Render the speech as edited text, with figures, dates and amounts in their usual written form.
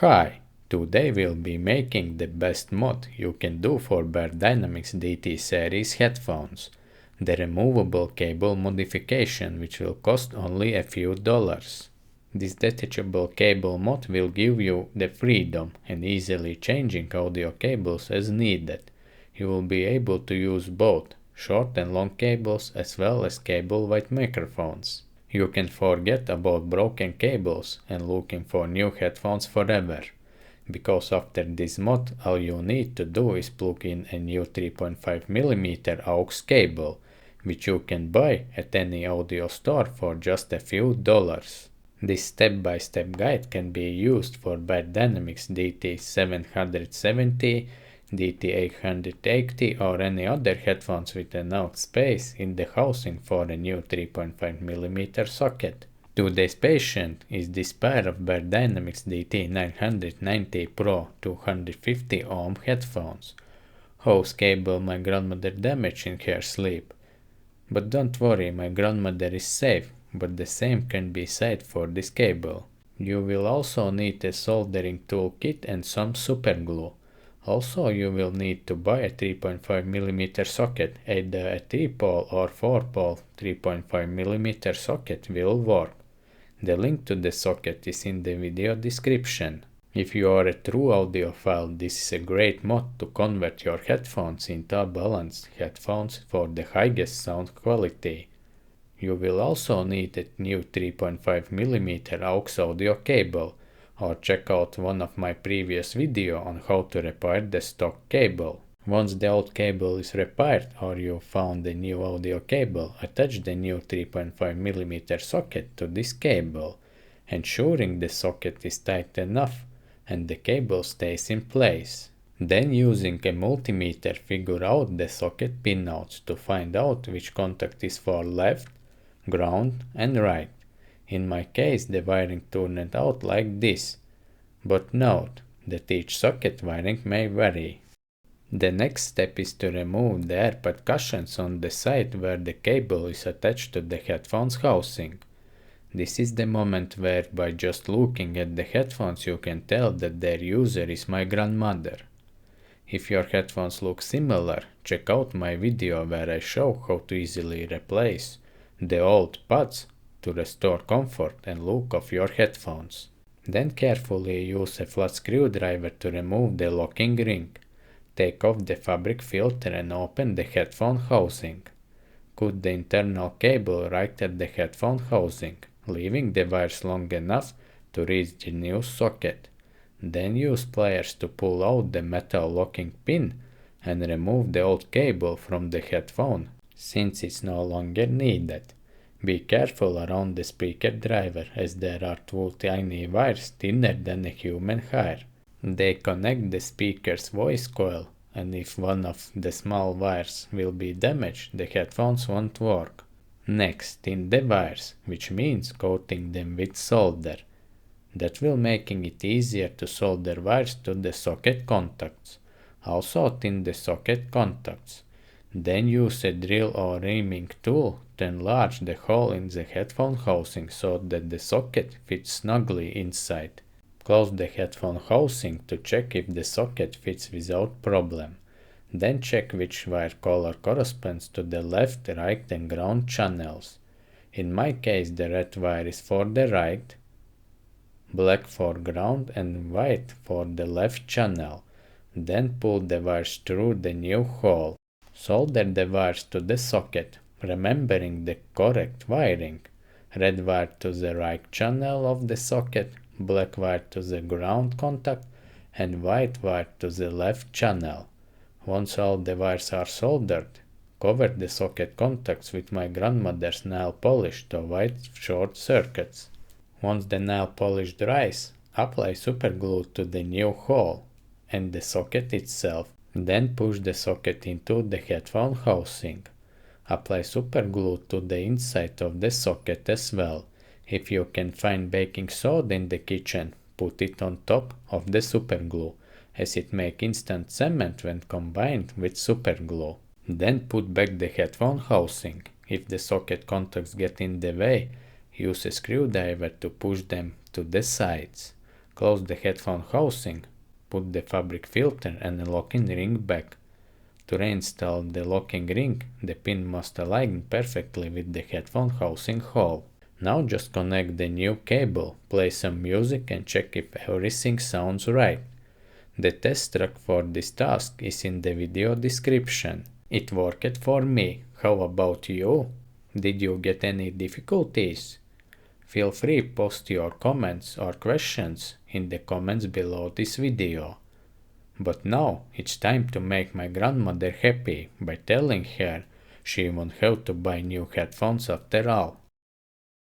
Hi, today we'll be making the best mod you can do for Beyerdynamic DT series headphones, the removable cable modification, which will cost only a few dollars. This detachable cable mod will give you the freedom and easily changing audio cables as needed. You will be able to use both short and long cables as well as cable-wide microphones. You can forget about broken cables and looking for new headphones forever, because after this mod all you need to do is plug in a new 3.5mm aux cable, which you can buy at any audio store for just a few dollars. This step-by-step guide can be used for Beyerdynamic DT 770, DT 880 or any other headphones with enough space in the housing for a new 3.5mm socket. Today's patient is this pair of Beyerdynamic DT 990 Pro 250 ohm headphones, whose cable my grandmother damaged in her sleep. But don't worry, my grandmother is safe, but the same can be said for this cable. You will also need a soldering toolkit and some super glue. Also, you will need to buy a 3.5mm socket. Either a 3-pole or 4-pole 3.5mm socket will work. The link to the socket is in the video description. If you are a true audiophile, this is a great mod to convert your headphones into balanced headphones for the highest sound quality. You will also need a new 3.5mm aux audio cable, or check out one of my previous videos on how to repair the stock cable. Once the old cable is repaired or you found a new audio cable, attach the new 3.5mm socket to this cable, ensuring the socket is tight enough and the cable stays in place. Then using a multimeter figure out the socket pinouts to find out which contact is for left, ground and right. In my case the wiring turned out like this, but note that each socket wiring may vary. The next step is to remove the airpad cushions on the side where the cable is attached to the headphones housing. This is the moment where by just looking at the headphones you can tell that their user is my grandmother. If your headphones look similar, check out my video where I show how to easily replace the old pads to restore comfort and look of your headphones. Then carefully use a flat screwdriver to remove the locking ring. Take off the fabric filter and open the headphone housing. Cut the internal cable right at the headphone housing, leaving the wires long enough to reach the new socket. Then use pliers to pull out the metal locking pin and remove the old cable from the headphone, since it's no longer needed. Be careful around the speaker driver, as there are two tiny wires thinner than a human hair. They connect the speaker's voice coil, and if one of the small wires will be damaged, the headphones won't work. Next, thin the wires, which means coating them with solder. That will making it easier to solder wires to the socket contacts. Also thin the socket contacts. Then use a drill or reaming tool to enlarge the hole in the headphone housing so that the socket fits snugly inside. Close the headphone housing to check if the socket fits without problem. Then check which wire color corresponds to the left, right and ground channels. In my case the red wire is for the right, black for ground and white for the left channel. Then pull the wires through the new hole. Solder the wires to the socket, remembering the correct wiring. Red wire to the right channel of the socket, black wire to the ground contact, and white wire to the left channel. Once all the wires are soldered, cover the socket contacts with my grandmother's nail polish to avoid short circuits. Once the nail polish dries, apply super glue to the new hole and the socket itself. Then push the socket into the headphone housing. Apply super glue to the inside of the socket as well. If you can find baking soda in the kitchen, put it on top of the super glue, as it makes instant cement when combined with super glue. Then put back the headphone housing. If the socket contacts get in the way, use a screwdriver to push them to the sides. Close the headphone housing, put the fabric filter and the locking ring back. To reinstall the locking ring, the pin must align perfectly with the headphone housing hole. Now just connect the new cable, play some music and check if everything sounds right. The test track for this task is in the video description. It worked for me. How about you? Did you get any difficulties? Feel free to post your comments or questions in the comments below this video. But now it's time to make my grandmother happy by telling her she won't have to buy new headphones after all.